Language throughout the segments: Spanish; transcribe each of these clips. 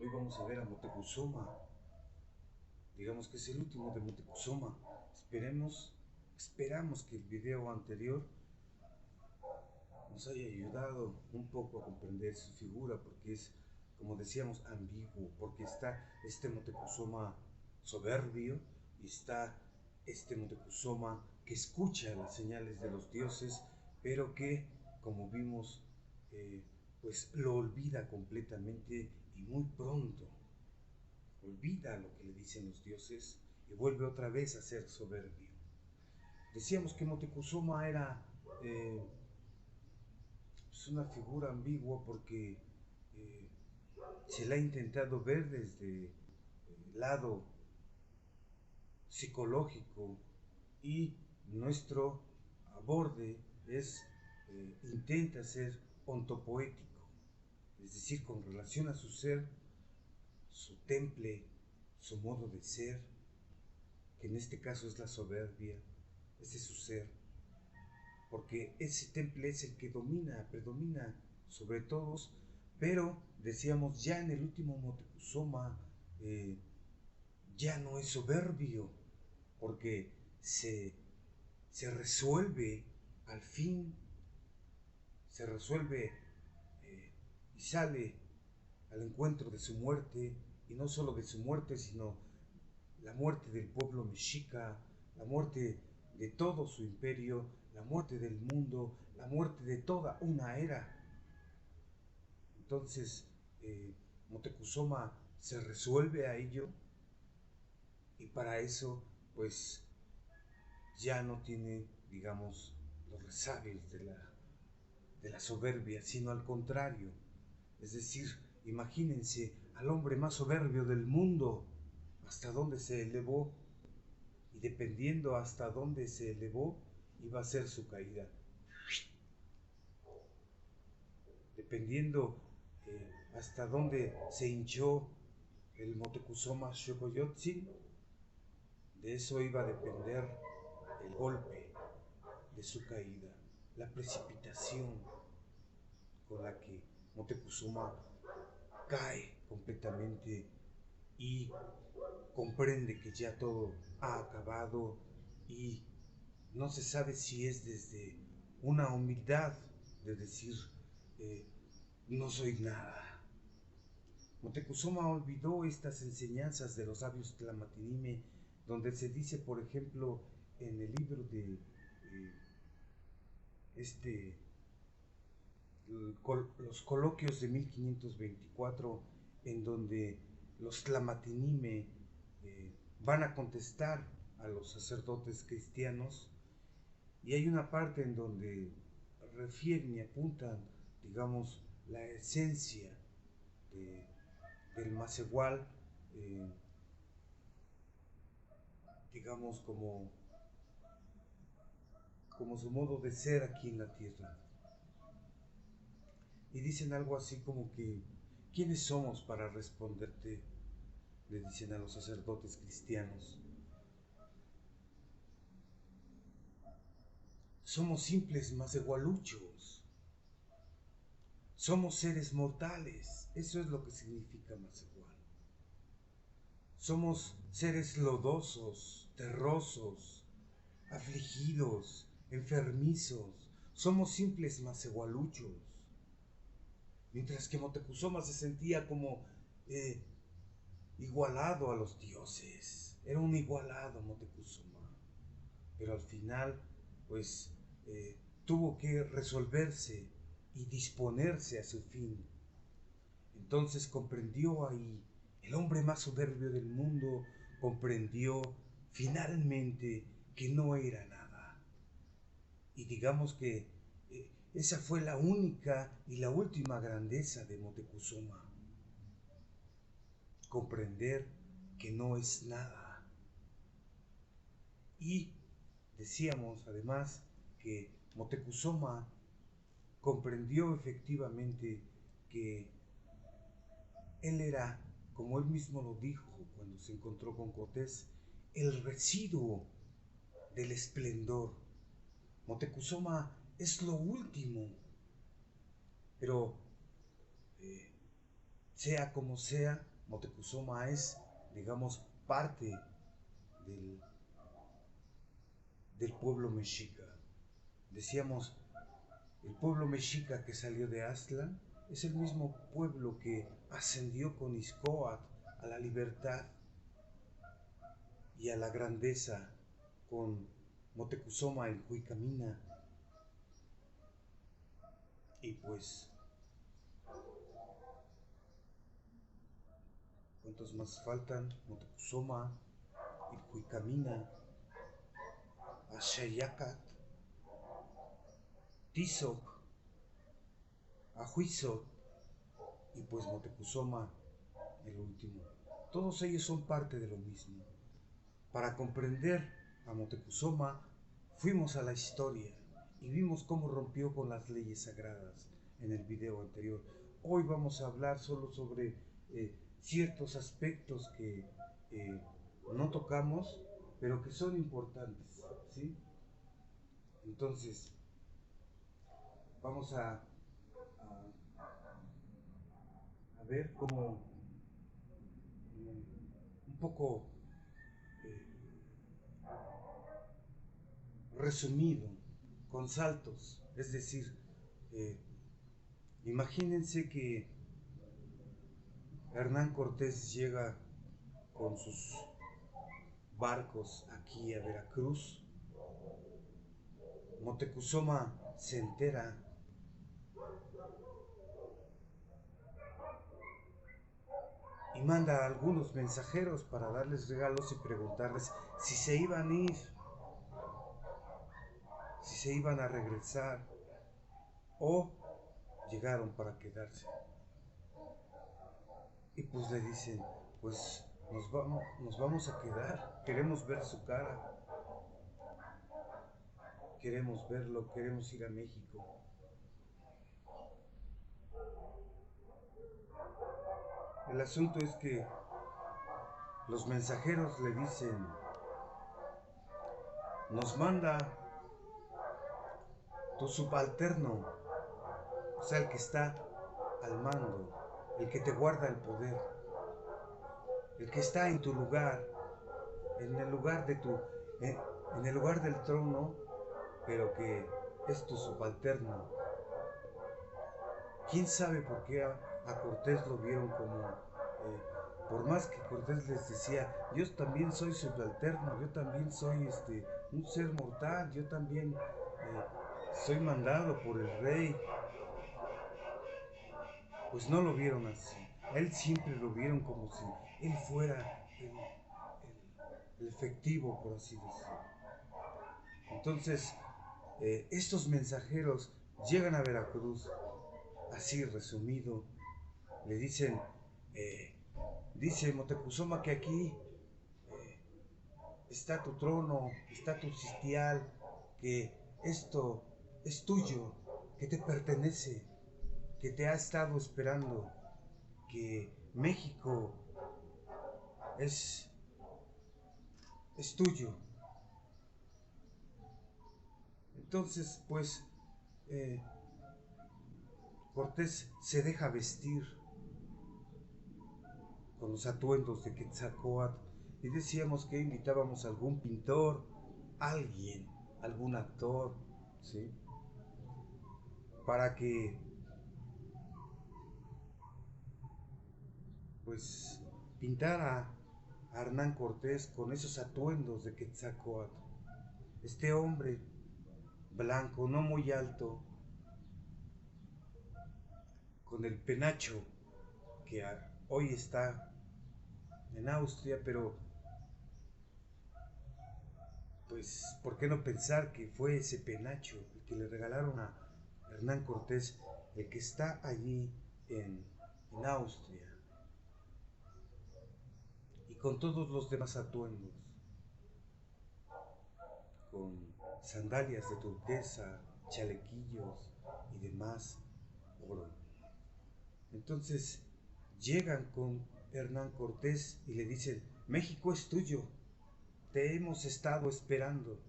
Hoy vamos a ver a Motecuzoma. Digamos que es el último de Motecuzoma. Esperamos que el video anterior nos haya ayudado un poco a comprender su figura, porque es, como decíamos, ambiguo, porque está este Motecuzoma soberbio y está este Motecuzoma que escucha las señales de los dioses, pero que, como vimos, pues lo olvida completamente y muy pronto. Olvida lo que le dicen los dioses y vuelve otra vez a ser soberbio. Decíamos que Motecuzoma era es una figura ambigua porque eh, se la ha intentado ver desde el lado psicológico y nuestro aborde intenta ser ontopoético, es decir, con relación a su ser, su temple, su modo de ser, que en este caso es la soberbia, ese es su ser, porque ese temple es el que predomina sobre todos, pero decíamos ya en el último Motecuzoma ya no es soberbio, porque se resuelve al fin, se resuelve y sale al encuentro de su muerte, y no solo de su muerte, sino la muerte del pueblo mexica, la muerte de todo su imperio, la muerte del mundo, la muerte de toda una era. Entonces, Motecuzoma se resuelve a ello y para eso, pues, ya no tiene, digamos, los resabios de la soberbia, sino al contrario. Es decir, imagínense al hombre más soberbio del mundo, hasta dónde se elevó, y dependiendo hasta dónde se elevó, iba a ser su caída. Dependiendo hasta dónde se hinchó el Motecuzoma Xocoyotzin, de eso iba a depender el golpe de su caída, la precipitación con la que Motecuzoma cae completamente y comprende que ya todo ha acabado y no se sabe si es desde una humildad de decir no soy nada. Motecuzoma olvidó estas enseñanzas de los sabios Tlamatinime, donde se dice, por ejemplo, en el libro de este los coloquios de 1524, en donde los Tlamatinime van a contestar a los sacerdotes cristianos, y hay una parte en donde refieren y apuntan, digamos, la esencia de, del Macehual, eh, digamos, como su modo de ser aquí en la tierra. Y dicen algo así como que, ¿quiénes somos para responderte? Le dicen a los sacerdotes cristianos. Somos simples macehualuchos. Somos seres mortales. Eso es lo que significa Macehual. Somos seres lodosos, terrosos, afligidos, enfermizos. Somos simples macehualuchos. Mientras que Motecuzoma se sentía como igualado a los dioses. Era un igualado Motecuzoma. Pero al final, pues, tuvo que resolverse y disponerse a su fin. Entonces comprendió ahí, el hombre más soberbio del mundo comprendió finalmente que no era nada. Y digamos que esa fue la única y la última grandeza de Motecuzoma. Comprender que no es nada. Y decíamos además que Motecuzoma comprendió efectivamente que él era, como él mismo lo dijo cuando se encontró con Cortés, el residuo del esplendor. Motecuzoma es lo último, pero sea como sea, Moctezuma es, digamos, parte del, del pueblo mexica. Decíamos, el pueblo mexica que salió de Aztlán es el mismo pueblo que ascendió con Izcóatl a la libertad y a la grandeza con Moctezuma en Cuicamina. Y pues, ¿cuántos más faltan? Moctezuma, Cuicamina, Axayacat, Tizoc, Ahuizoc y pues Moctezuma, el último. Todos ellos son parte de lo mismo. Para comprender a Moctezuma, fuimos a la historia y vimos cómo rompió con las leyes sagradas en el video anterior. Hoy vamos a hablar solo sobre ciertos aspectos que no tocamos, pero que son importantes, ¿sí? Entonces, vamos a ver cómo un poco eh, resumido, con saltos, es decir, eh, imagínense que Hernán Cortés llega con sus barcos aquí a Veracruz. Moctezuma se entera y manda a algunos mensajeros para darles regalos y preguntarles si se iban a ir, si se iban a regresar o llegaron para quedarse. Y pues le dicen, pues nos vamos a quedar, queremos ver su cara, queremos verlo, queremos ir a México. El asunto es que los mensajeros le dicen, nos manda tu subalterno, o sea, el que está al mando, el que te guarda el poder, el que está en tu lugar, en el lugar de en el lugar del trono, pero que es tu subalterno. ¿Quién sabe por qué a Cortés lo vieron como, por más que Cortés les decía, yo también soy subalterno, yo también soy un ser mortal, yo también soy mandado por el rey, pues no lo vieron así. A él siempre lo vieron como si él fuera el efectivo, por así decirlo. Entonces, estos mensajeros llegan a Veracruz, así resumido, le dicen, dice Moctezuma que aquí está tu trono, está tu sitial, que esto es tuyo, que te pertenece, que te ha estado esperando, que México es, es tuyo. Entonces, pues, eh, Cortés se deja vestir con los atuendos de Quetzalcóatl y decíamos que invitábamos a algún pintor, alguien, algún actor, ¿sí? Para que, pues, pintara a Hernán Cortés con esos atuendos de Quetzalcóatl. Este hombre blanco, no muy alto, con el penacho que hoy está en Austria, pero pues, ¿por qué no pensar que fue ese penacho el que le regalaron a Hernán Cortés, el que está allí en Austria, y con todos los demás atuendos, con sandalias de turquesa, chalequillos y demás oro? Entonces llegan con Hernán Cortés y le dicen, México es tuyo, te hemos estado esperando.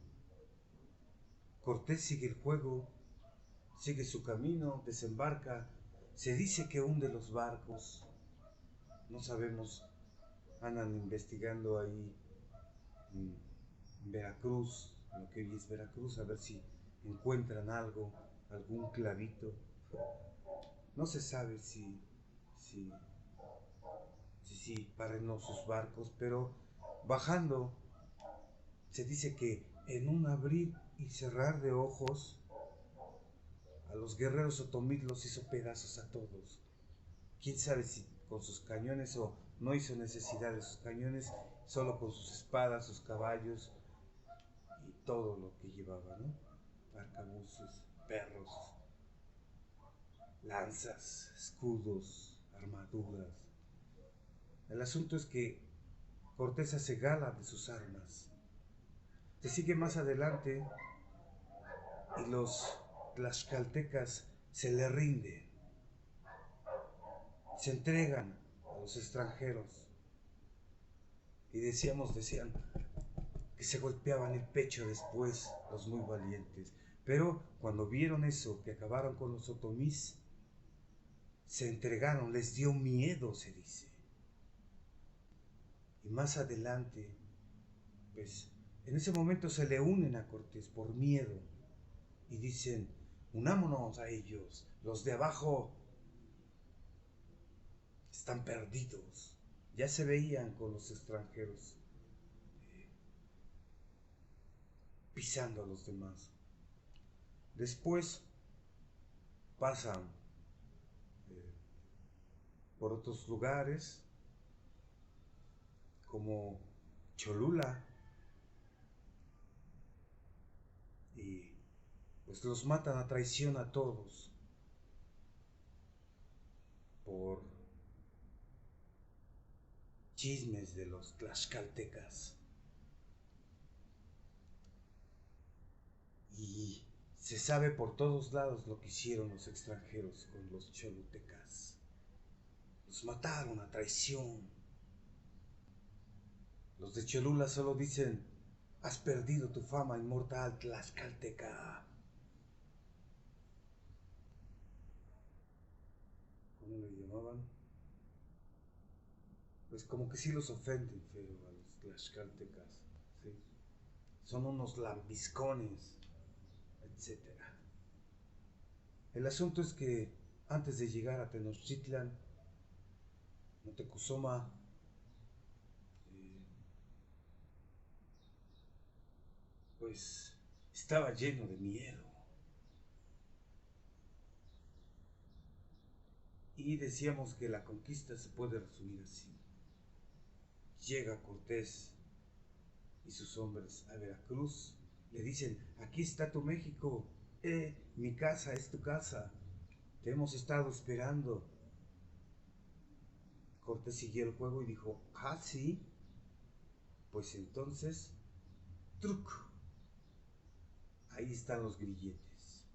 Cortés sigue el juego, sigue su camino, desembarca, se dice que hunde los barcos, no sabemos, andan investigando ahí en Veracruz, lo que hoy es Veracruz, a ver si encuentran algo, algún clavito. No se sabe si, si paren sus barcos, pero bajando se dice que en un abrir y cerrar de ojos a los guerreros otomíes los hizo pedazos a todos. Quién sabe si con sus cañones o no hizo necesidad de sus cañones, solo con sus espadas, sus caballos y todo lo que llevaba, ¿no? Arcabuces, perros, lanzas, escudos, armaduras. El asunto es que Cortés hace gala de sus armas. Se sigue más adelante y los tlaxcaltecas se le rinden, se entregan a los extranjeros. Y decían que se golpeaban el pecho después los muy valientes. Pero cuando vieron eso, que acabaron con los otomís, se entregaron, les dio miedo, se dice. Y más adelante, pues en ese momento se le unen a Cortés por miedo y dicen, unámonos a ellos, los de abajo están perdidos. Ya se veían con los extranjeros pisando a los demás. Después pasan por otros lugares como Cholula y pues los matan a traición a todos por chismes de los tlaxcaltecas. Y se sabe por todos lados lo que hicieron los extranjeros con los cholutecas. Los mataron a traición. Los de Cholula solo dicen, has perdido tu fama inmortal, tlaxcalteca. ¿Cómo le llamaban? Pues como que sí los ofenden feo a los tlaxcaltecas, ¿sí? Son unos lambiscones, etcétera. El asunto es que antes de llegar a Tenochtitlan, Moctezuma pues estaba lleno de miedo. Y decíamos que la conquista se puede resumir así. Llega Cortés y sus hombres a Veracruz, le dicen, aquí está tu México, mi casa es tu casa, te hemos estado esperando. Cortés siguió el juego y dijo, ah, sí, pues entonces, truc, ahí están los grilletes.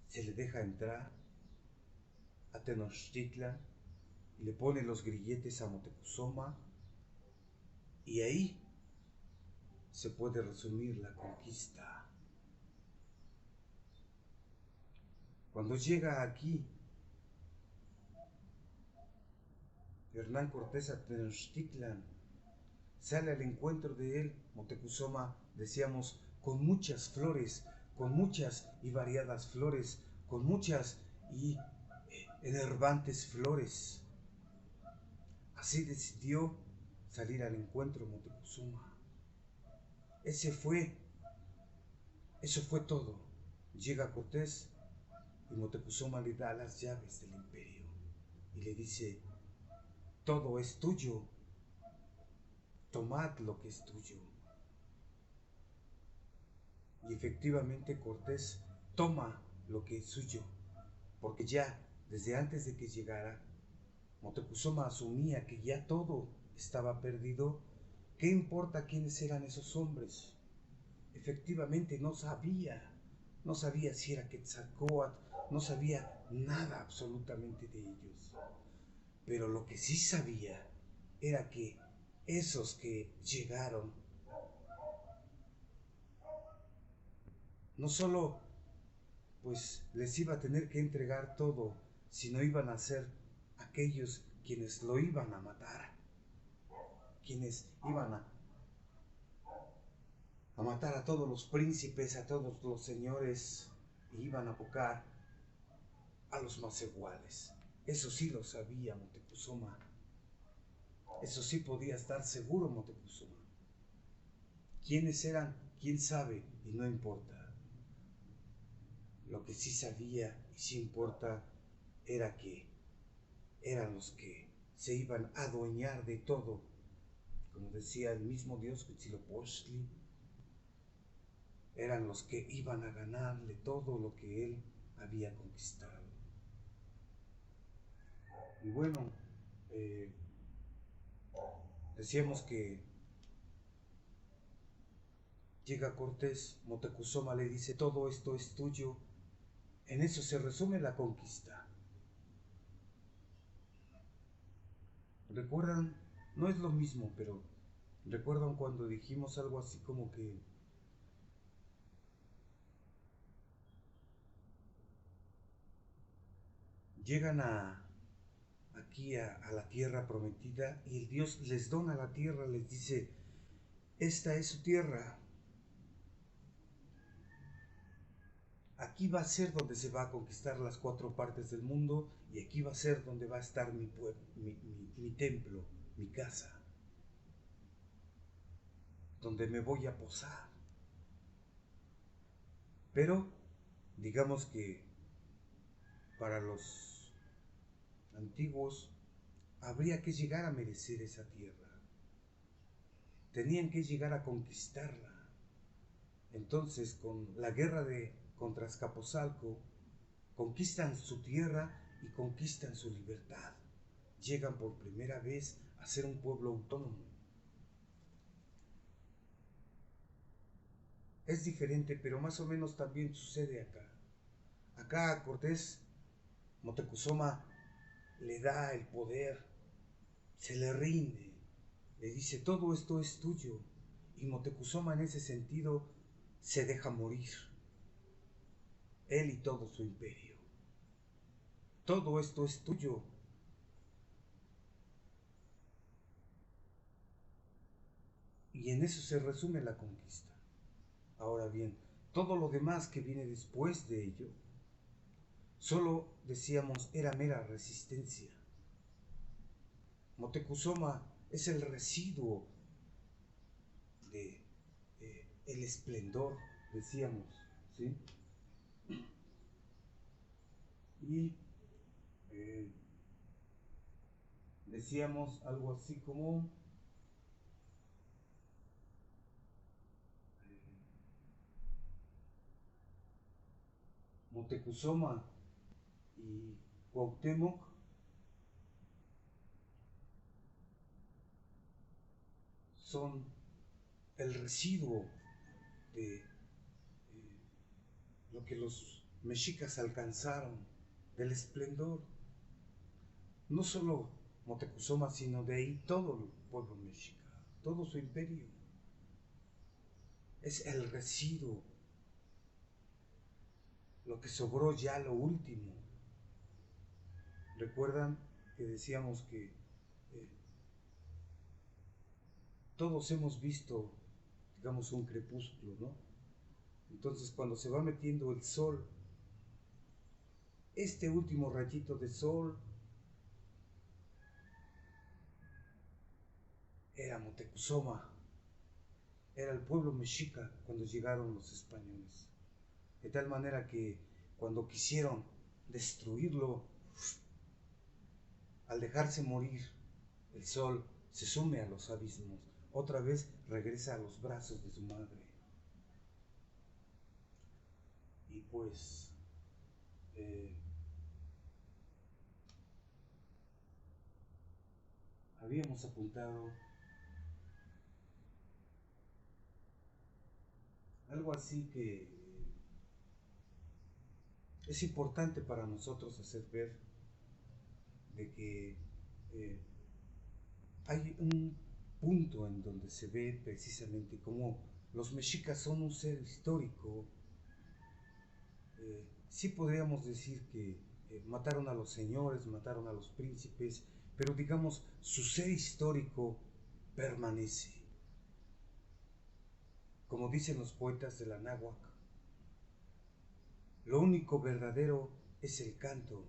Se le deja entrar a Tenochtitlan y le pone los grilletes a Moctezuma y ahí se puede resumir la conquista. Cuando llega aquí Hernán Cortés a Tenochtitlan, sale al encuentro de él Moctezuma, decíamos, con muchas flores, con muchas y variadas flores, con muchas y enervantes flores. Así decidió salir al encuentro Moctezuma. Eso fue todo. Llega Cortés y Moctezuma le da las llaves del imperio y le dice, todo es tuyo, tomad lo que es tuyo. Y efectivamente Cortés toma lo que es suyo, porque ya desde antes de que llegara, Moctezuma asumía que ya todo estaba perdido. ¿Qué importa quiénes eran esos hombres? Efectivamente no sabía si era Quetzalcóatl, no sabía nada absolutamente de ellos. Pero lo que sí sabía era que esos que llegaron no solo pues les iba a tener que entregar todo, sino iban a ser aquellos quienes lo iban a matar, quienes iban a matar a todos los príncipes, a todos los señores, y iban a buscar a los más iguales. Eso sí lo sabía Moctezuma. Eso sí podía estar seguro Moctezuma. ¿Quiénes eran? ¿Quién sabe? Y no importa. Lo que sí sabía y sí importa era que eran los que se iban a adueñar de todo. Como decía el mismo dios Huitzilopochtli, eran los que iban a ganarle todo lo que él había conquistado. Y bueno, decíamos que llega Cortés, Moctezuma le dice, todo esto es tuyo. En eso se resume la conquista. ¿Recuerdan? No es lo mismo, pero ¿recuerdan cuando dijimos algo así como que llegan aquí a la tierra prometida y el Dios les dona la tierra, les dice, esta es su tierra, aquí va a ser donde se va a conquistar las 4 partes del mundo y aquí va a ser donde va a estar mi pueblo, mi templo, mi casa, donde me voy a posar. Pero digamos que para los antiguos habría que llegar a merecer esa tierra, tenían que llegar a conquistarla. Entonces, con la guerra contra Azcapotzalco, conquistan su tierra y conquistan su libertad. Llegan por primera vez a ser un pueblo autónomo. Es diferente, pero más o menos también sucede acá. Acá a Cortés, Moctezuma le da el poder, se le rinde, le dice, todo esto es tuyo. Y Moctezuma en ese sentido se deja morir, él y todo su imperio. Todo esto es tuyo. Y en eso se resume la conquista. Ahora bien, todo lo demás que viene después de ello, solo decíamos era mera resistencia. Moctezuma es el residuo de el esplendor, decíamos, ¿sí? Y decíamos algo así como Moctezuma y Cuauhtémoc son el residuo de lo que los mexicas alcanzaron, del esplendor. No solo Moctezuma, sino de ahí todo el pueblo mexica, todo su imperio. Es el residuo, lo que sobró ya lo último. Recuerdan que decíamos que todos hemos visto, digamos, un crepúsculo, ¿no? Entonces cuando se va metiendo el sol, este último rayito de sol era Moctezuma, era el pueblo mexica cuando llegaron los españoles. De tal manera que cuando quisieron destruirlo, al dejarse morir, el sol se sume a los abismos, otra vez regresa a los brazos de su madre. Y pues habíamos apuntado algo así que es importante para nosotros hacer ver de que hay un punto en donde se ve precisamente cómo los mexicas son un ser histórico. Sí podríamos decir que mataron a los señores, mataron a los príncipes, pero digamos, su ser histórico permanece. Como dicen los poetas de la náhuatl, lo único verdadero es el canto.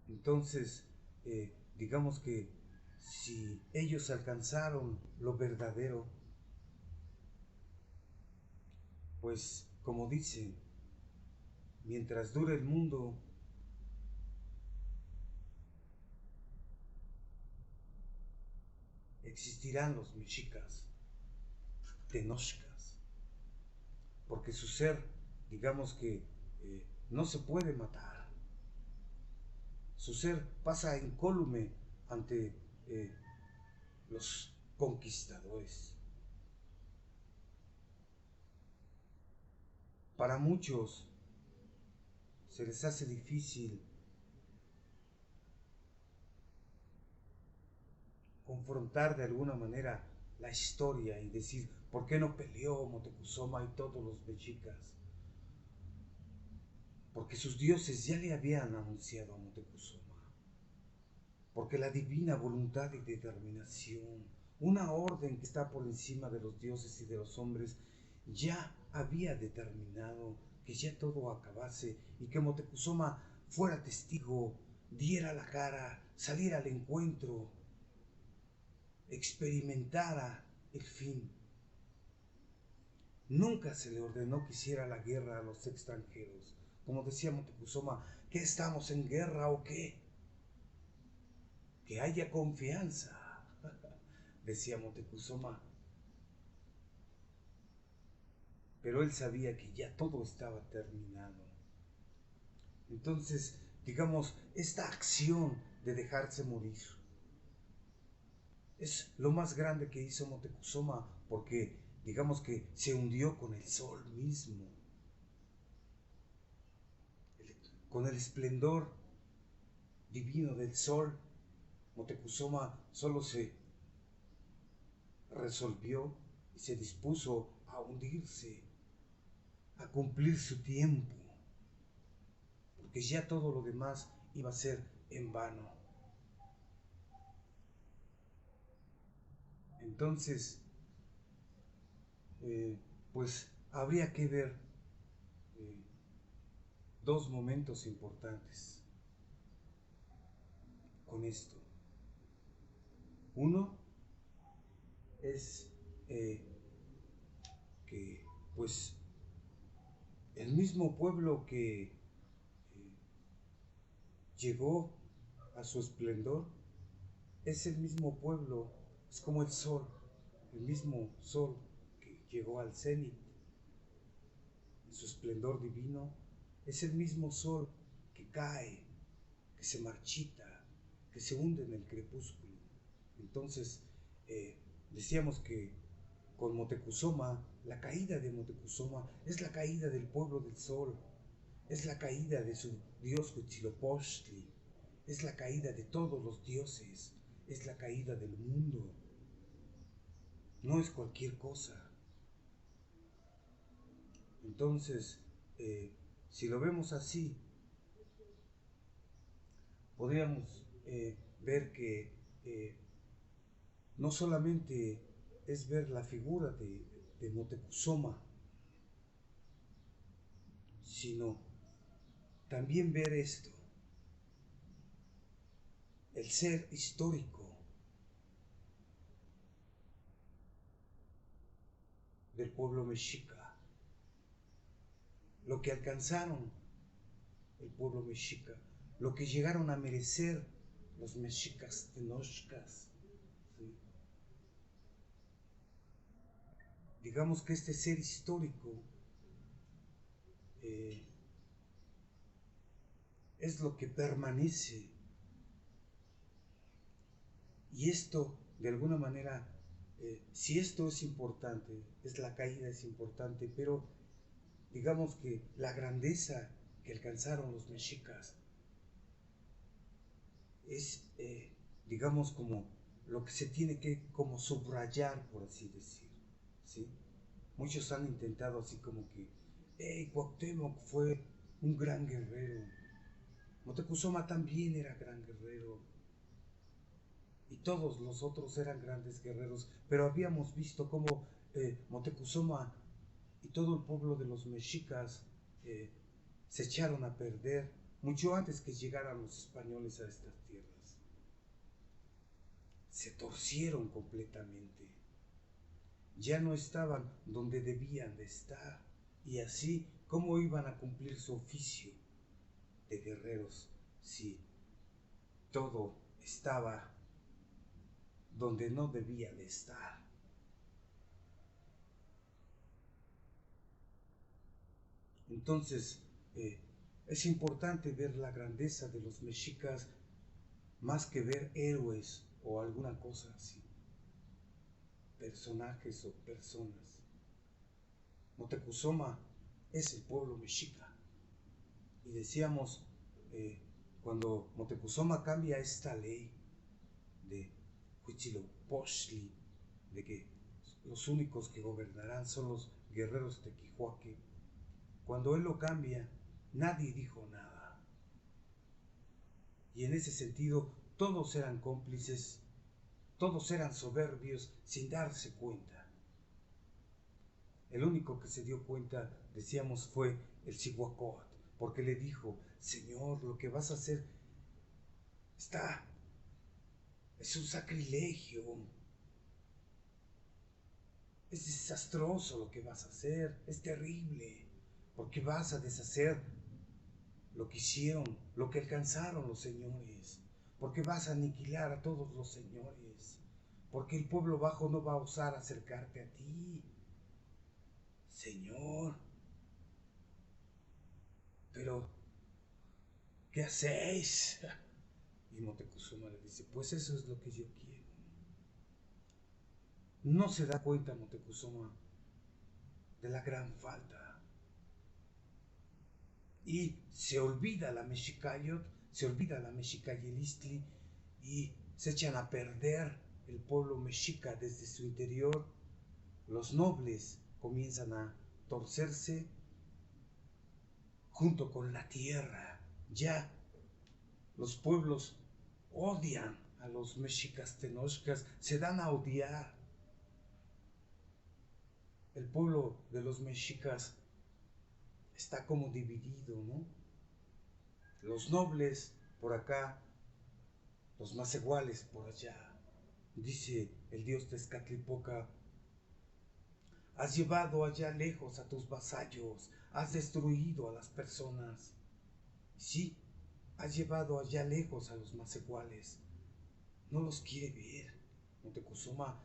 Entonces, digamos que si ellos alcanzaron lo verdadero, pues como dicen, mientras dure el mundo, existirán los mexicas, tenochcas, porque su ser, digamos que no se puede matar. Su ser pasa incólume ante los conquistadores. Para muchos se les hace difícil confrontar de alguna manera la historia y decir, ¿por qué no peleó Moctezuma y todos los mexicas? Porque sus dioses ya le habían anunciado a Moctezuma. Porque la divina voluntad y determinación, una orden que está por encima de los dioses y de los hombres, ya había determinado que ya todo acabase y que Moctezuma fuera testigo, diera la cara, saliera al encuentro, experimentara el fin. Nunca se le ordenó que hiciera la guerra a los extranjeros. Como decía Moctezuma, ¿qué estamos en guerra o qué? Que haya confianza, decía Moctezuma. Pero él sabía que ya todo estaba terminado. Entonces, digamos, esta acción de dejarse morir es lo más grande que hizo Moctezuma, porque digamos que se hundió con el sol mismo, con el esplendor divino del sol. Moctezuma solo se resolvió y se dispuso a hundirse, a cumplir su tiempo, porque ya todo lo demás iba a ser en vano. Entonces, pues habría que ver eh, dos momentos importantes con esto. Uno es que pues el mismo pueblo que llegó a su esplendor es el mismo pueblo, es como el sol, el mismo sol que llegó al cenit en su esplendor divino, es el mismo sol que cae, que se marchita, que se hunde en el crepúsculo. Entonces, decíamos que con Moctezuma, la caída de Moctezuma es la caída del pueblo del sol, es la caída de su dios Huitzilopochtli, es la caída de todos los dioses, es la caída del mundo. No es cualquier cosa. Entonces, si lo vemos así, podríamos ver que no solamente es ver la figura de Moctezuma, sino también ver esto, el ser histórico del pueblo mexica, lo que alcanzaron el pueblo mexica, lo que llegaron a merecer los mexicas tenochcas. ¿Sí? Digamos que este ser histórico eh, es lo que permanece. Y esto, de alguna manera, si esto es importante, es la caída es importante, pero digamos que la grandeza que alcanzaron los mexicas es, digamos, como lo que se tiene que como subrayar, por así decir, ¿sí? Muchos han intentado así como que, hey, Cuauhtémoc fue un gran guerrero, Moctezuma también era gran guerrero y todos los otros eran grandes guerreros, pero habíamos visto cómo Moctezuma y todo el pueblo de los mexicas se echaron a perder mucho antes que llegaran los españoles a estas tierras. Se torcieron completamente. Ya no estaban donde debían de estar. Y así, ¿cómo iban a cumplir su oficio de guerreros si todo estaba donde no debía de estar? Entonces, es importante ver la grandeza de los mexicas más que ver héroes o alguna cosa así, personajes o personas. Moctezuma es el pueblo mexica. Y decíamos, cuando Moctezuma cambia esta ley de Huitzilopochtli, de que los únicos que gobernarán son los guerreros de Tequihuaque, cuando él lo cambia, nadie dijo nada. Y en ese sentido, todos eran cómplices, todos eran soberbios sin darse cuenta. El único que se dio cuenta, decíamos, fue el Cihuacóatl, porque le dijo: Señor, lo que vas a hacer es un sacrilegio, es desastroso lo que vas a hacer, es terrible, porque vas a deshacer lo que hicieron, lo que alcanzaron los señores, porque vas a aniquilar a todos los señores, porque el pueblo bajo no va a osar acercarte a ti. Señor, pero ¿qué hacéis? Y Moctezuma le dice: pues eso es lo que yo quiero. No se da cuenta Moctezuma de la gran falta. Y se olvida la Mexicayot, se olvida la Mexicayelistli y se echan a perder el pueblo mexica desde su interior. Los nobles comienzan a torcerse junto con la tierra. Ya los pueblos odian a los mexicas tenochcas, se dan a odiar. El pueblo de los mexicas está como dividido, ¿no? Los nobles por acá, los macehuales por allá. Dice el dios Tezcatlipoca: has llevado allá lejos a tus vasallos, has destruido a las personas. Sí, has llevado allá lejos a los macehuales. No los quiere ver. Moctezuma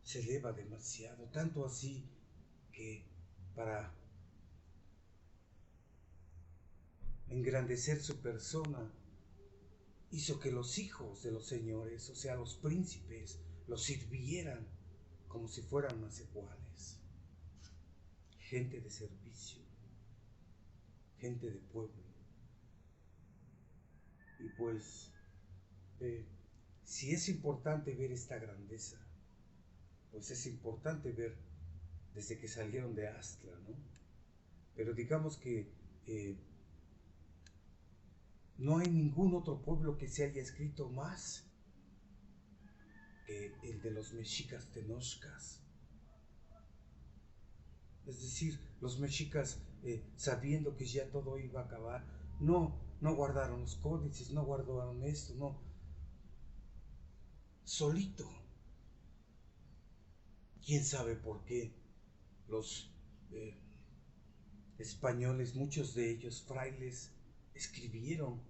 se eleva demasiado, tanto así que para engrandecer su persona hizo que los hijos de los señores, o sea, los príncipes, los sirvieran como si fueran macehuales, gente de servicio, gente de pueblo. Y pues, si es importante ver esta grandeza, pues es importante ver desde que salieron de Aztla, ¿no? Pero digamos que no hay ningún otro pueblo que se haya escrito más que el de los mexicas tenochcas. Es decir, los mexicas, sabiendo que ya todo iba a acabar, no guardaron los códices, no guardaron esto, no. Solito. ¿Quién sabe por qué los españoles, muchos de ellos frailes, escribieron?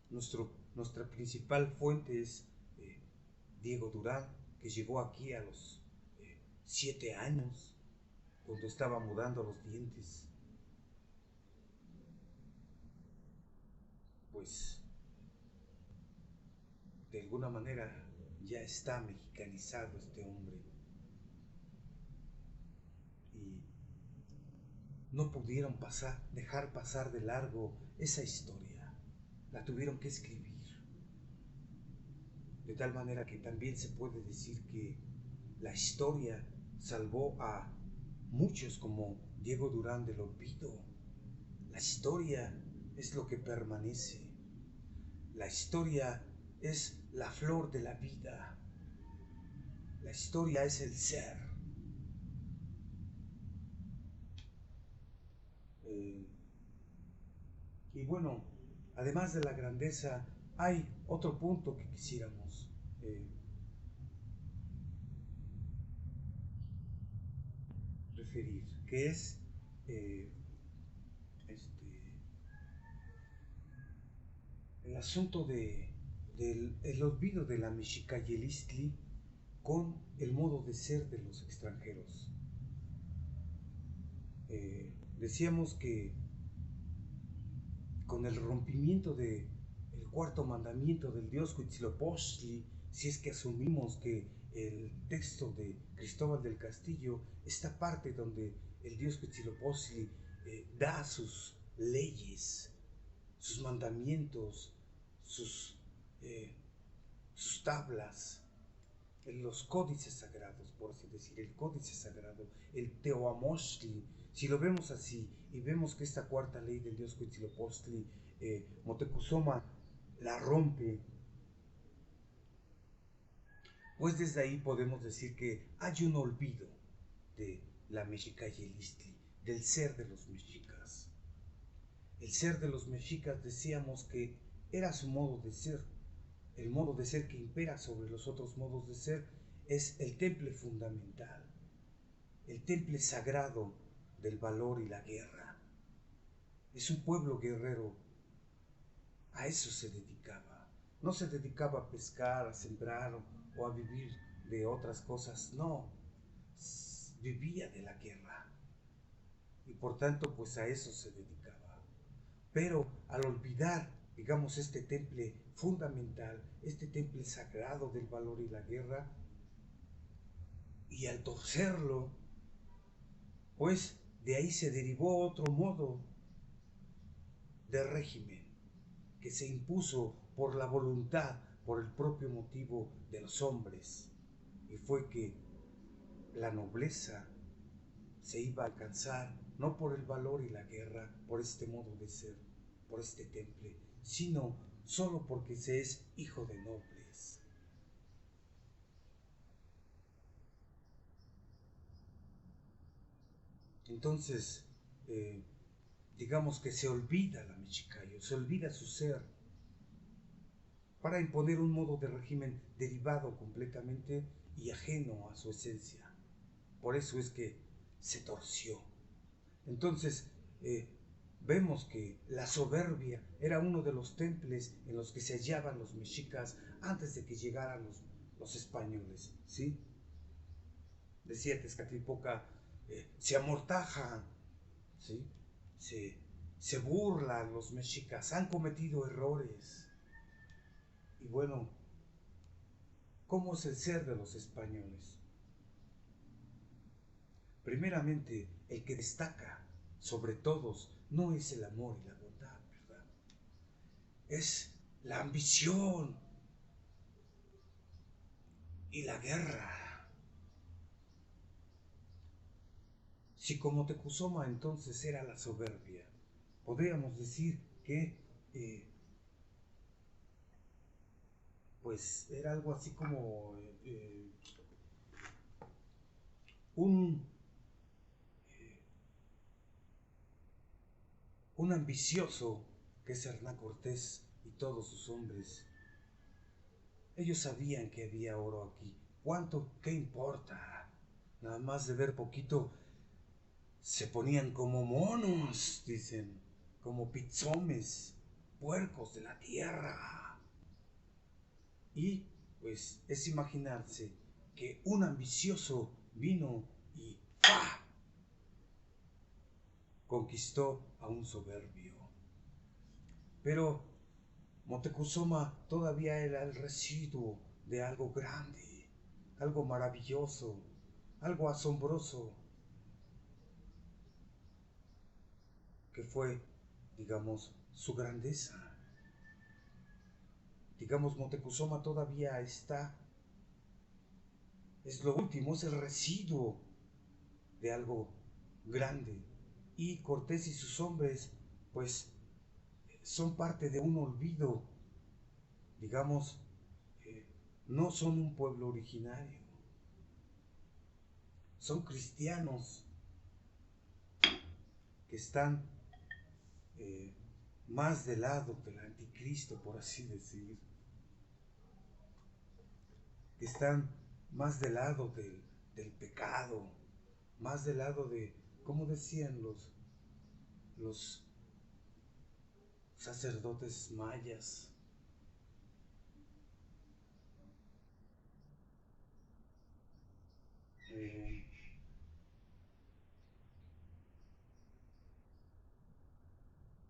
Nuestra principal fuente es Diego Durán, que llegó aquí a los 7 años, cuando estaba mudando los dientes. Pues, de alguna manera, ya está mexicanizado este hombre. Y no pudieron dejar pasar de largo esa historia. La tuvieron que escribir. De tal manera que también se puede decir que la historia salvó a muchos como Diego Durán del olvido. La historia es lo que permanece. La historia es la flor de la vida. La historia es el ser. Y bueno, además de la grandeza, hay otro punto que quisiéramos referir, que es el asunto del olvido de la Mexicayelistli con el modo de ser de los extranjeros. Decíamos que con el rompimiento del cuarto mandamiento del dios Huitzilopochtli, si es que asumimos que el texto de Cristóbal del Castillo, esta parte donde el dios Huitzilopochtli da sus leyes, sus mandamientos, sus tablas, los códices sagrados, por así decir, el códice sagrado, el Teoamochtli. Si lo vemos así y vemos que esta cuarta ley del dios Huitzilopochtli, Motecuzoma la rompe, pues desde ahí podemos decir que hay un olvido de la Mexicayelistli, del ser de los mexicas. El ser de los mexicas decíamos que era su modo de ser. El modo de ser que impera sobre los otros modos de ser es el temple fundamental, el temple sagrado del valor y la guerra. Es un pueblo guerrero, a eso se dedicaba. No se dedicaba a pescar, a sembrar o a vivir de otras cosas, no, vivía de la guerra y por tanto pues a eso se dedicaba. Pero al olvidar, digamos, este temple fundamental, este temple sagrado del valor y la guerra, y al torcerlo, pues de ahí se derivó otro modo de régimen que se impuso por la voluntad, por el propio motivo de los hombres, y fue que la nobleza se iba a alcanzar no por el valor y la guerra, por este modo de ser, por este temple, sino solo porque se es hijo de nobles. Entonces, digamos que se olvida la Mexicayo, se olvida su ser, para imponer un modo de régimen derivado completamente y ajeno a su esencia. Por eso es que se torció. Entonces, vemos que la soberbia era uno de los temples en los que se hallaban los mexicas antes de que llegaran los españoles, ¿sí? Decía Tezcatlipoca, se amortajan, ¿sí? Se burlan los mexicas, han cometido errores. Y bueno, ¿cómo es el ser de los españoles? Primeramente, el que destaca sobre todos no es el amor y la bondad, ¿verdad? Es la ambición y la guerra. Si como Moctezuma entonces era la soberbia, podríamos decir que pues era algo así como un ambicioso que es Hernán Cortés y todos sus hombres. Ellos sabían que había oro aquí. ¿Cuánto? ¿Qué importa? Nada más de ver poquito, se ponían como monos, dicen, como pizomes, puercos de la tierra. Y pues es imaginarse que un ambicioso vino y ¡pah!, conquistó a un soberbio. Pero Moctezuma todavía era el residuo de algo grande, algo maravilloso, algo asombroso, que fue, digamos, su grandeza. Digamos, Moctezuma todavía está, es lo último, es el residuo de algo grande. Y Cortés y sus hombres pues son parte de un olvido, digamos, no son un pueblo originario, son cristianos que están eh, más del lado del anticristo, por así decir, que están más del lado del pecado, más del lado de, como decían los sacerdotes mayas, eh,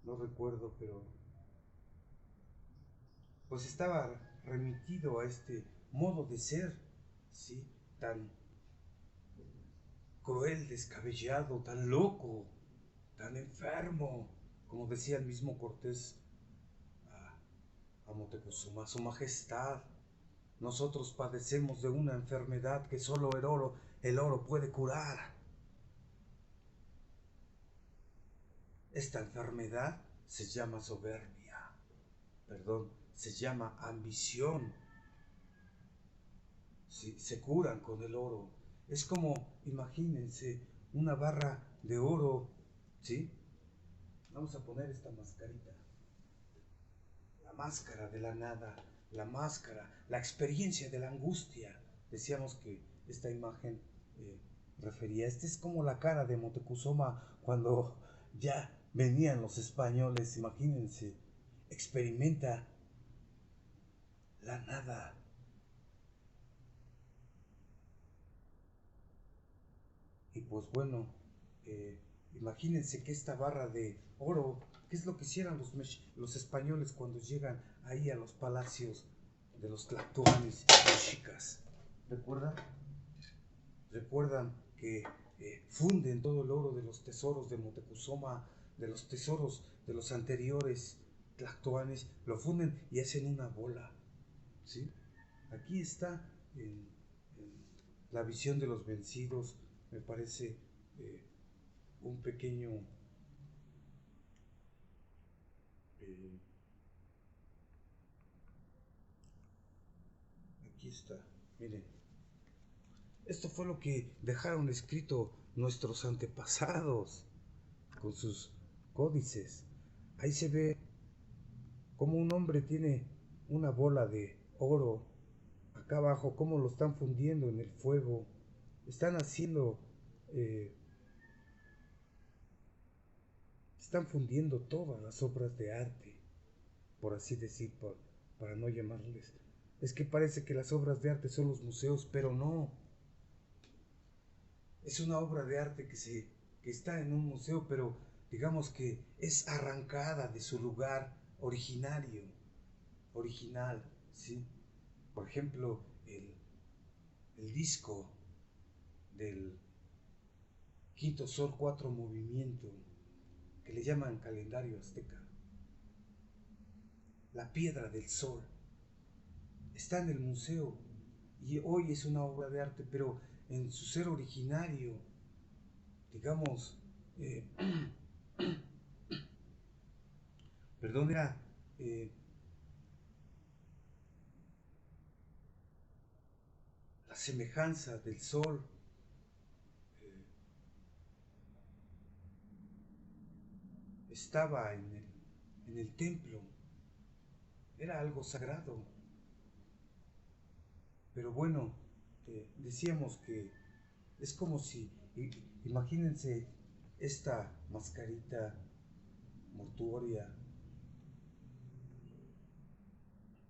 no recuerdo, pero pues estaba remitido a este modo de ser, ¿sí? Tan cruel, descabellado, tan loco, tan enfermo, como decía el mismo Cortés a Moctezuma, su majestad. Nosotros padecemos de una enfermedad que solo el oro puede curar. Esta enfermedad se llama soberbia, perdón, se llama ambición. Sí, se curan con el oro. Es como, imagínense, una barra de oro, ¿sí? Vamos a poner esta mascarita. La máscara de la nada, la máscara, la experiencia de la angustia. Decíamos que esta imagen refería, esta es como la cara de Moctezuma cuando ya venían los españoles, imagínense, experimenta la nada. Y pues bueno, eh, imagínense que esta barra de oro, ¿qué es lo que hicieron los españoles cuando llegan ahí a los palacios de los tlatoanes mexicas? ¿Recuerdan? Recuerdan que funden todo el oro de los tesoros de Moctezuma, de los tesoros de los anteriores tlatoanes, lo funden y hacen una bola, ¿sí? Aquí está en la visión de los vencidos, me parece eh, un pequeño, eh, aquí está, miren, esto fue lo que dejaron escrito nuestros antepasados con sus códices. Ahí se ve como un hombre tiene una bola de oro acá abajo, cómo lo están fundiendo en el fuego, están haciendo, eh, están fundiendo todas las obras de arte, por así decir, para no llamarles. Es que parece que las obras de arte son los museos, pero no. Es una obra de arte que está en un museo, pero digamos que es arrancada de su lugar originario, original, ¿sí? Por ejemplo, el disco del Quinto Sol Cuatro Movimiento, que le llaman calendario azteca, la piedra del sol, está en el museo y hoy es una obra de arte, pero en su ser originario, digamos, eh, perdón, era eh, la semejanza del sol, eh, estaba en el templo, era algo sagrado, pero bueno, decíamos que es como si, imagínense esta mascarita mortuoria,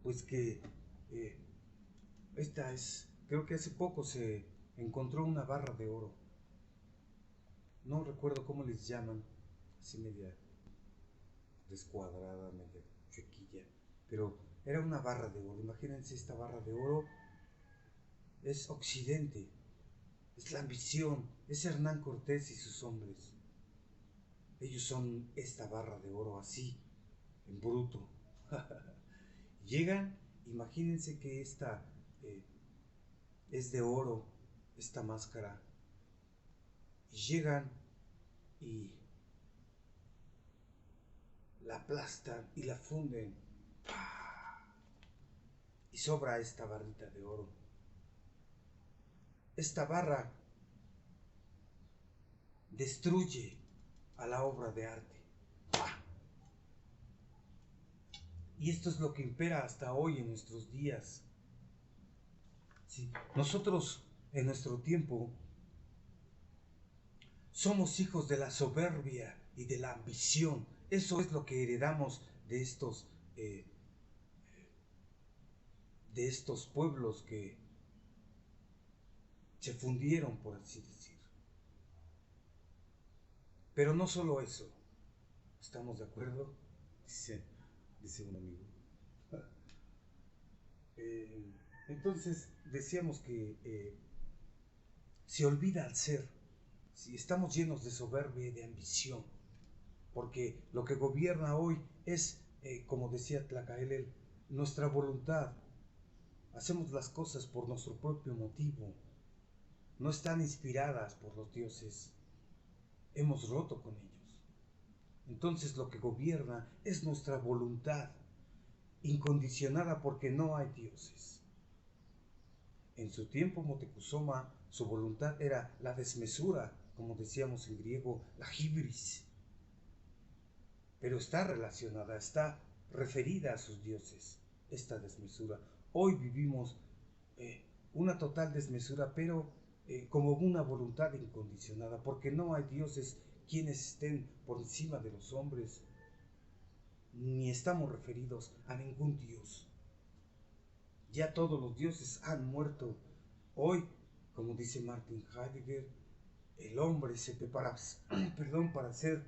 pues que eh, esta es, creo que hace poco se encontró una barra de oro, no recuerdo cómo les llaman, así media descuadrada, media chuequilla, pero era una barra de oro. Imagínense esta barra de oro, es Occidente, es la ambición, es Hernán Cortés y sus hombres. Ellos son esta barra de oro así, en bruto. Llegan, imagínense que esta es de oro, esta máscara, y llegan y aplastan y la funden. Y sobra esta barrita de oro. Esta barra destruye a la obra de arte. Y esto es lo que impera hasta hoy en nuestros días. Sí, nosotros en nuestro tiempo somos hijos de la soberbia y de la ambición. Eso es lo que heredamos de estos pueblos que se fundieron, por así decir. Pero no solo eso. ¿Estamos de acuerdo? Dice un amigo. Entonces decíamos que se olvida al ser. Si estamos llenos de soberbia y de ambición, porque lo que gobierna hoy es, como decía Tlacaelel, nuestra voluntad. Hacemos las cosas por nuestro propio motivo. No están inspiradas por los dioses. Hemos roto con ellos. Entonces lo que gobierna es nuestra voluntad, incondicionada porque no hay dioses. En su tiempo Moctezuma, su voluntad era la desmesura, como decíamos en griego, la hibris. Pero está relacionada, está referida a sus dioses, esta desmesura. Hoy vivimos una total desmesura, pero como una voluntad incondicionada, porque no hay dioses quienes estén por encima de los hombres, ni estamos referidos a ningún dios. Ya todos los dioses han muerto. Hoy, como dice Martin Heidegger, el hombre se prepara para ser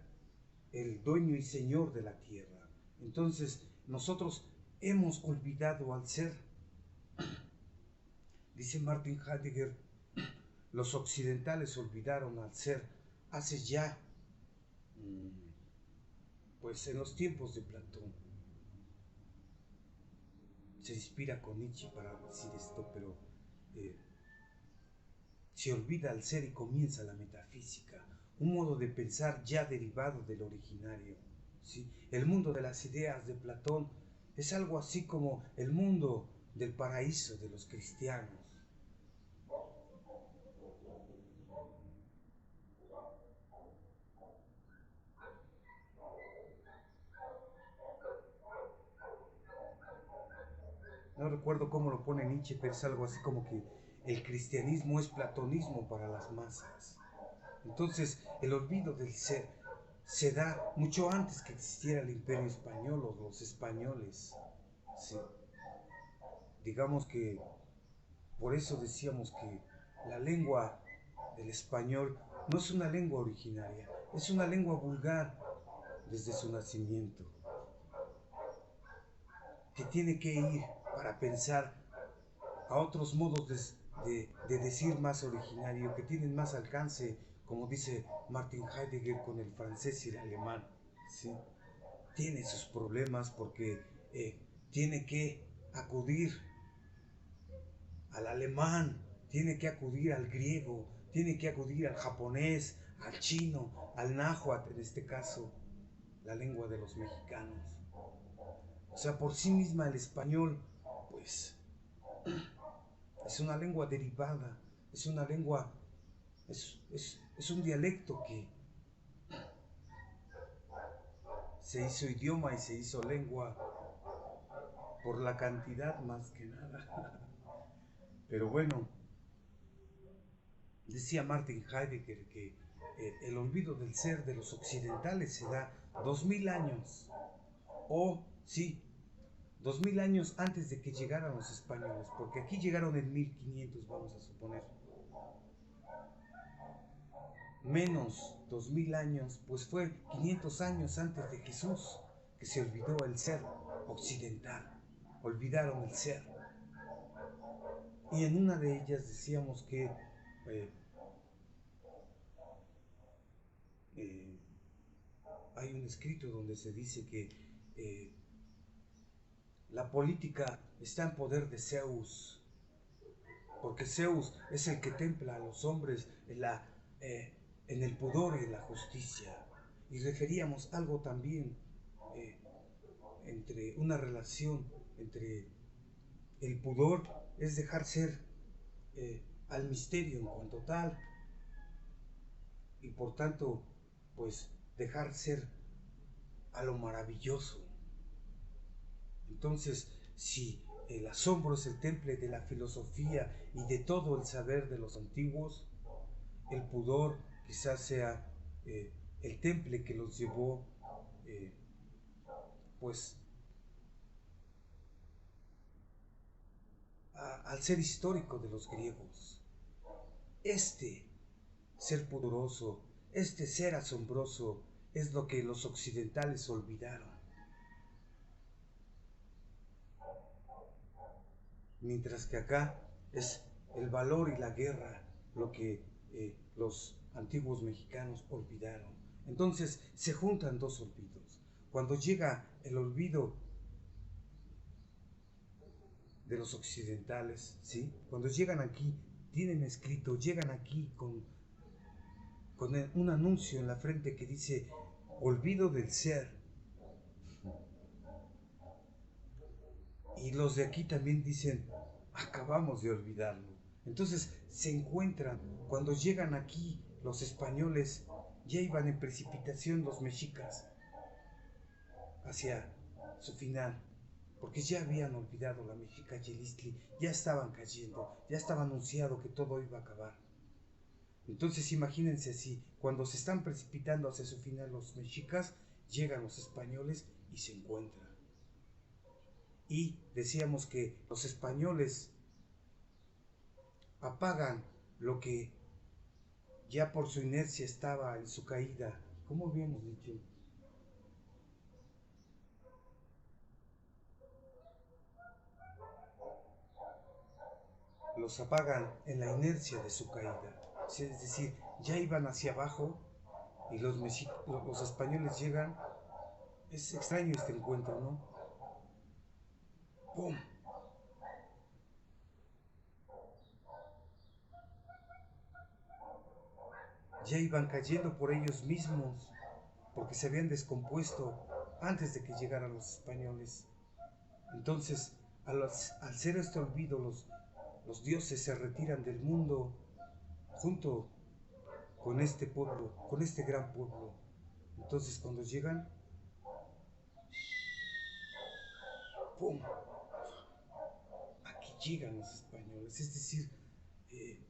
el dueño y señor de la tierra. Entonces, nosotros hemos olvidado al ser. Dice Martin Heidegger, los occidentales olvidaron al ser hace ya, pues en los tiempos de Platón. Se inspira con Nietzsche para decir esto, pero se olvida al ser y comienza la metafísica, un modo de pensar ya derivado del originario. ¿Sí? El mundo de las ideas de Platón es algo así como el mundo del paraíso de los cristianos. No recuerdo cómo lo pone Nietzsche, pero es algo así como que el cristianismo es platonismo para las masas. Entonces, el olvido del ser se da mucho antes que existiera el Imperio Español o los españoles. ¿Sí? Digamos que por eso decíamos que la lengua del español no es una lengua originaria, es una lengua vulgar desde su nacimiento, que tiene que ir para pensar a otros modos de decir más originario, que tienen más alcance, como dice Martin Heidegger con el francés y el alemán. ¿Sí? Tiene sus problemas porque tiene que acudir al alemán, tiene que acudir al griego, tiene que acudir al japonés, al chino, al náhuatl, en este caso, la lengua de los mexicanos. O sea, por sí misma el español, pues, es una lengua derivada, es una lengua, es un dialecto que se hizo idioma y se hizo lengua por la cantidad más que nada. Pero bueno, decía Martin Heidegger que el olvido del ser de los occidentales se da 2000 años, o sí, 2000 años antes de que llegaran los españoles, porque aquí llegaron en 1500, vamos a suponer. Menos 2000 años, pues fue 500 años antes de Jesús que se olvidó el ser occidental, olvidaron el ser. Y en una de ellas decíamos que hay un escrito donde se dice que la política está en poder de Zeus, porque Zeus es el que templa a los hombres en el pudor y en la justicia. Y referíamos algo también entre una relación entre el pudor, es dejar ser al misterio en cuanto tal, y por tanto, pues dejar ser a lo maravilloso. Entonces, si el asombro es el temple de la filosofía y de todo el saber de los antiguos, el pudor quizás sea el temple que los llevó eh, pues al ser histórico de los griegos. Este ser pudoroso, este ser asombroso, es lo que los occidentales olvidaron. Mientras que acá es el valor y la guerra lo que los antiguos mexicanos olvidaron. Entonces se juntan dos olvidos. Cuando llega el olvido de los occidentales, ¿sí? Cuando llegan aquí, tienen escrito, llegan aquí con un anuncio en la frente que dice olvido del ser. Y los de aquí también dicen acabamos de olvidarlo. Entonces se encuentran, cuando llegan aquí los españoles, ya iban en precipitación los mexicas hacia su final, porque ya habían olvidado la Mexica Yelistli, ya estaban cayendo, ya estaba anunciado que todo iba a acabar. Entonces imagínense así, cuando se están precipitando hacia su final los mexicas, llegan los españoles y se encuentran. Y decíamos que los españoles apagan lo que ya por su inercia estaba en su caída. ¿Cómo habíamos dicho? Los apagan en la inercia de su caída. Es decir, ya iban hacia abajo y los españoles llegan. Es extraño este encuentro, ¿no? ¡Pum! Ya iban cayendo por ellos mismos, porque se habían descompuesto antes de que llegaran los españoles. Entonces, al ser este olvido, los dioses se retiran del mundo junto con este pueblo, con este gran pueblo. Entonces, cuando llegan, ¡pum! Aquí llegan los españoles. Es decir, eh,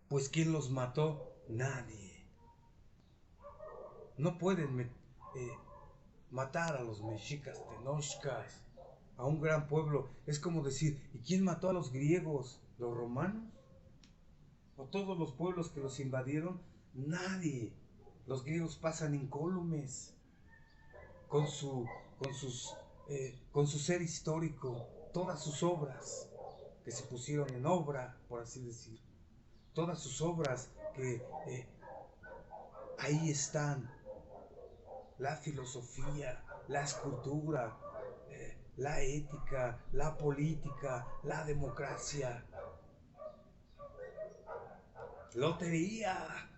pues ¿quién los mató? Nadie. No pueden matar a los mexicas tenochcas, a un gran pueblo. Es como decir, ¿y quién mató a los griegos? ¿Los romanos? ¿O todos los pueblos que los invadieron? Nadie. Los griegos pasan incólumes con con su ser histórico, todas sus obras que se pusieron en obra, por así decir, todas sus obras que ahí están, la filosofía, la escultura, la ética, la política, la democracia, lotería.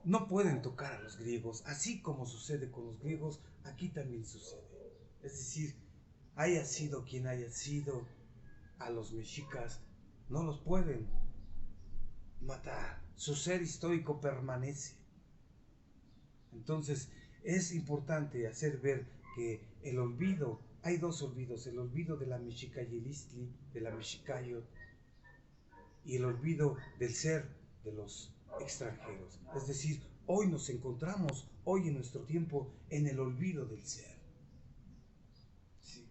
No pueden tocar a los griegos, así como sucede con los griegos, aquí también sucede. Es decir, haya sido quien haya sido, a los mexicas no los pueden matar, su ser histórico permanece. Entonces es importante hacer ver que el olvido, hay dos olvidos, el olvido de la Mexicayelistli, de la Mexicayot, y el olvido del ser de los extranjeros. Es decir, hoy nos encontramos, hoy en nuestro tiempo, en el olvido del ser. Sí.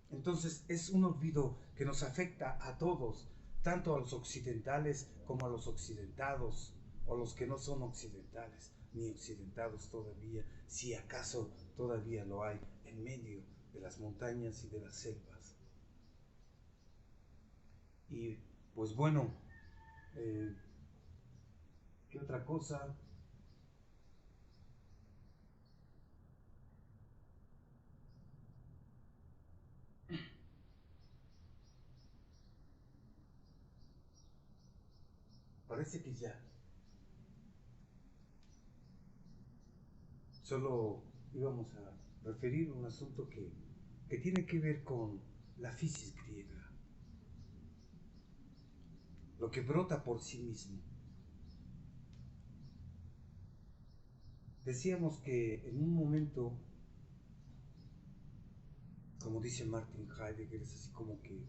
Entonces es un olvido que nos afecta a todos, tanto a los occidentales como a los occidentados, o los que no son occidentales, ni occidentados todavía, si acaso todavía lo hay en medio de las montañas y de las selvas. Y pues bueno, eh, ¿qué otra cosa? Parece que ya. solo íbamos a referir un asunto que tiene que ver con la physis griega, lo que brota por sí mismo. Decíamos que en un momento, como dice Martin Heidegger, es así como que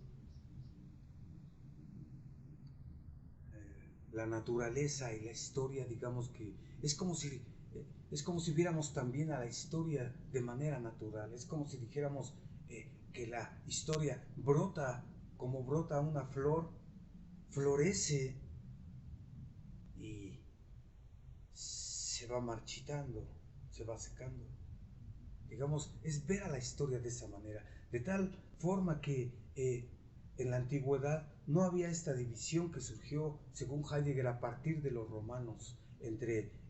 la naturaleza y la historia, digamos que es como si viéramos también a la historia de manera natural. Es como si dijéramos que la historia brota como brota una flor, florece y se va marchitando, se va secando. Digamos, es ver a la historia de esa manera, de tal forma que en la antigüedad no había esta división que surgió, según Heidegger, a partir de los romanos, entre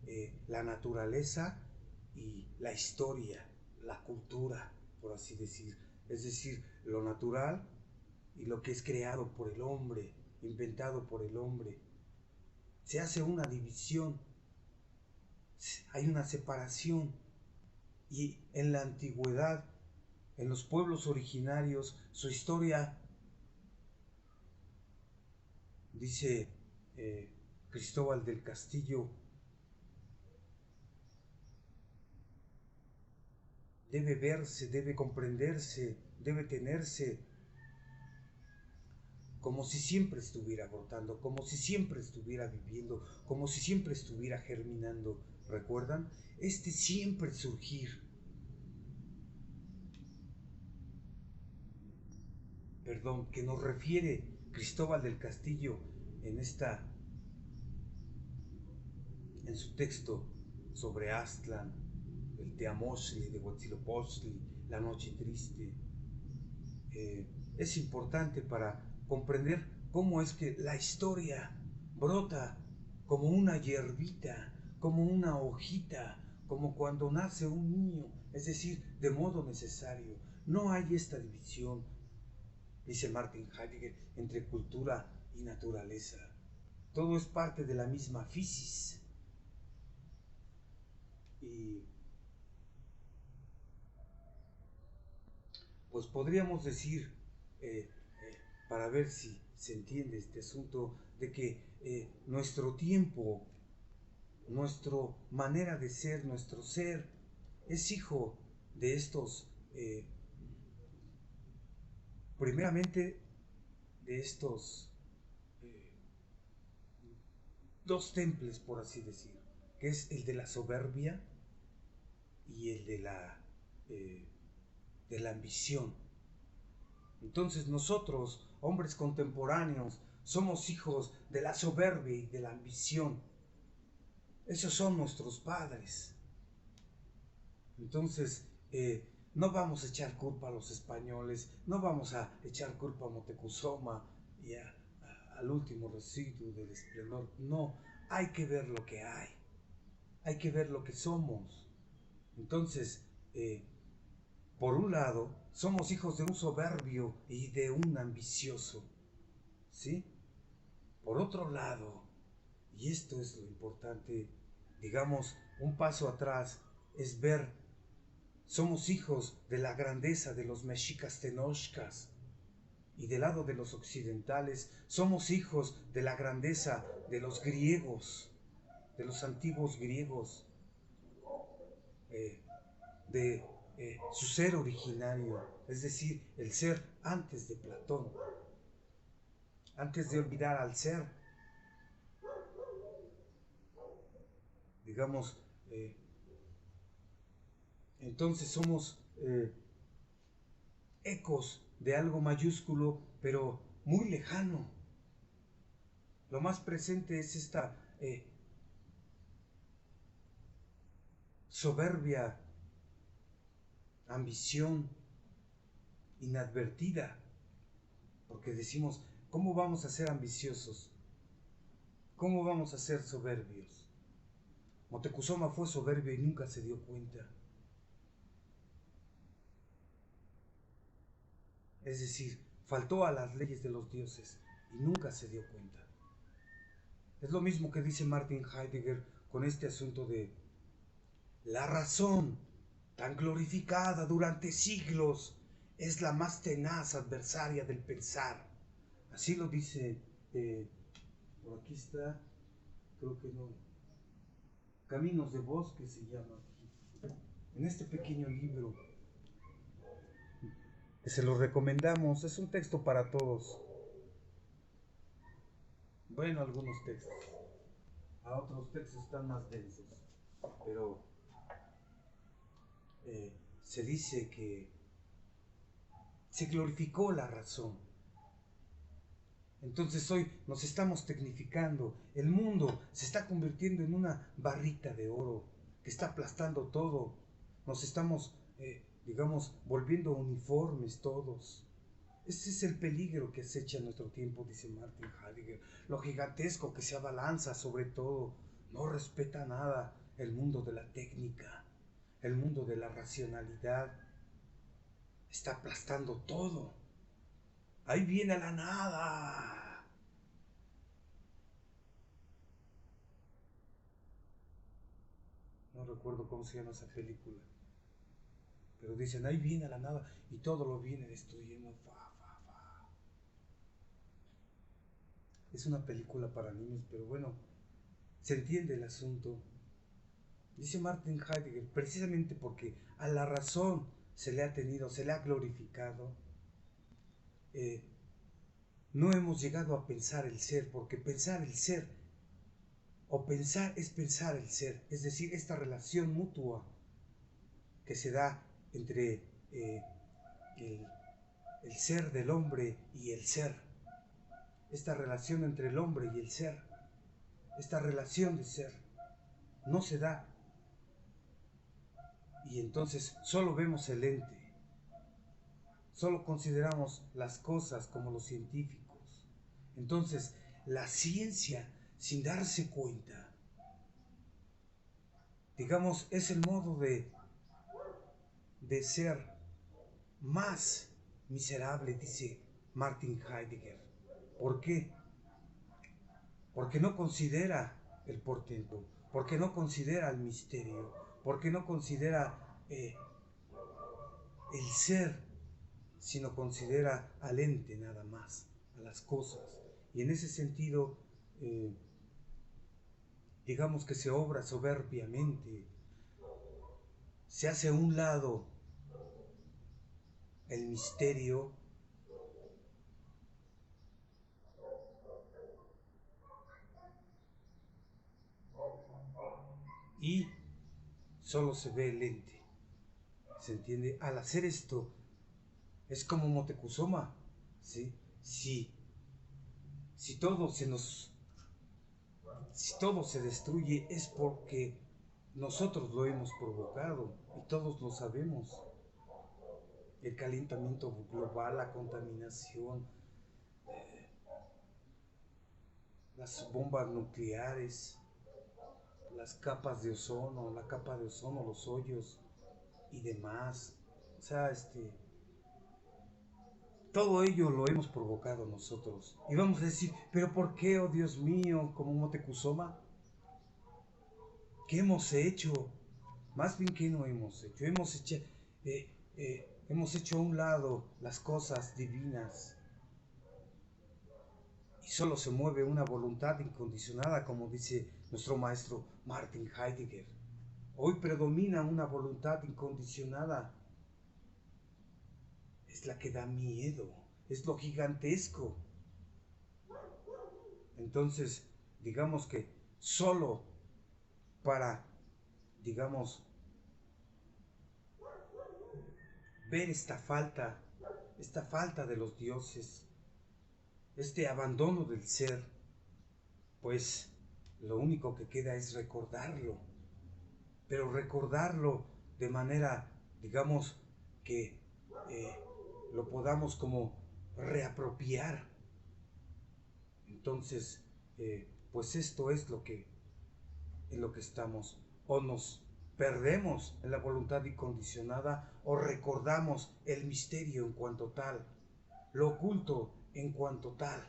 la naturaleza y la historia, la cultura, por así decir. Es decir, lo natural y lo que es creado por el hombre, inventado por el hombre. Se hace una división, hay una separación. Y en la antigüedad, en los pueblos originarios, su historia, dice Cristóbal del Castillo, debe verse, debe comprenderse, debe tenerse como si siempre estuviera brotando, como si siempre estuviera viviendo, como si siempre estuviera germinando. ¿Recuerdan? Este siempre surgir. Perdón, que nos refiere Cristóbal del Castillo en su texto sobre Aztlán, el Teamosli de Huitzilopochtli, la noche triste. Es importante para comprender cómo es que la historia brota como una hierbita, como una hojita, como cuando nace un niño, es decir, de modo necesario. No hay esta división, dice Martin Heidegger, entre cultura y naturaleza. Todo es parte de la misma physis. Y pues podríamos decir, para ver si se entiende este asunto, de que nuestro tiempo, nuestra manera de ser, nuestro ser, es hijo de estos, primeramente, de estos dos templos, por así decir, que es el de la soberbia y el de la ambición. Entonces nosotros, hombres contemporáneos, somos hijos de la soberbia y de la ambición. Esos son nuestros padres. Entonces, no vamos a echar culpa a los españoles, no vamos a echar culpa a Moctezuma y al último residuo del esplendor. No, hay que ver lo que hay que ver lo que somos. Entonces, por un lado, somos hijos de un soberbio y de un ambicioso, ¿sí? Por otro lado, y esto es lo importante, digamos, un paso atrás, es ver, somos hijos de la grandeza de los mexicas tenochcas, y del lado de los occidentales, somos hijos de la grandeza de los griegos, de los antiguos griegos, de su ser originario, es decir, el ser antes de Platón, antes de olvidar al ser, digamos, entonces somos ecos de algo mayúsculo, pero muy lejano. Lo más presente es esta soberbia, ambición inadvertida, porque decimos, ¿cómo vamos a ser ambiciosos? ¿Cómo vamos a ser soberbios? Moctezuma fue soberbio y nunca se dio cuenta. Es decir, faltó a las leyes de los dioses y nunca se dio cuenta. Es lo mismo que dice Martin Heidegger con este asunto de La razón, tan glorificada durante siglos, es la más tenaz adversaria del pensar. Así lo dice, por aquí está, creo que no, Caminos de Bosque se llama, en este pequeño libro, que se lo recomendamos, es un texto para todos. Bueno, algunos textos, a otros textos están más densos, pero se dice que se glorificó la razón. Entonces hoy nos estamos tecnificando, el mundo se está convirtiendo en una barrita de oro que está aplastando todo, nos estamos, digamos, volviendo uniformes todos. Ese es el peligro que acecha nuestro tiempo, dice Martin Heidegger, lo gigantesco que se abalanza sobre todo, no respeta nada el mundo de la técnica, el mundo de la racionalidad, está aplastando todo. Ahí viene la nada. No recuerdo cómo se llama esa película. Pero dicen, ahí viene la nada y todo lo viene destruyendo. Es una película para niños, pero bueno, se entiende el asunto. Dice Martin Heidegger, precisamente porque a la razón se le ha tenido, se le ha glorificado, no hemos llegado a pensar el ser, porque pensar el ser, o pensar es pensar el ser, es decir, esta relación mutua que se da entre el ser del hombre y el ser, esta relación entre el hombre y el ser, esta relación de ser, no se da. Y entonces solo vemos el ente, solo consideramos las cosas como los científicos. Entonces la ciencia, sin darse cuenta, digamos, es el modo de ser más miserable, dice Martin Heidegger. ¿Por qué? Porque no considera el portento, porque no considera el misterio, porque no considera el ser, sino considera al ente nada más, a las cosas. Y en ese sentido, digamos que se obra soberbiamente, se hace a un lado el misterio y solo se ve el ente. ¿Se entiende? Al hacer esto, es como Motecuzoma, ¿sí? Si todo si todo se destruye es porque nosotros lo hemos provocado y todos lo sabemos. El calentamiento global, la contaminación, las bombas nucleares, las capas de ozono, la capa de ozono, los hoyos y demás. O sea, todo ello lo hemos provocado nosotros. Y vamos a decir, ¿pero por qué, oh Dios mío, como Motecuzoma? ¿Qué hemos hecho? Más bien, ¿qué no hemos hecho? Hemos hecho a un lado las cosas divinas y solo se mueve una voluntad incondicionada, como dice nuestro maestro Martin Heidegger. Hoy predomina una voluntad incondicionada. Es la que da miedo, es lo gigantesco. Entonces, digamos que solo para, digamos, ver esta falta de los dioses, este abandono del ser, pues lo único que queda es recordarlo, pero recordarlo de manera, digamos, que lo podamos como reapropiar. Entonces, pues esto es en lo que estamos, o nos perdemos en la voluntad incondicionada o recordamos el misterio en cuanto tal, lo oculto en cuanto tal.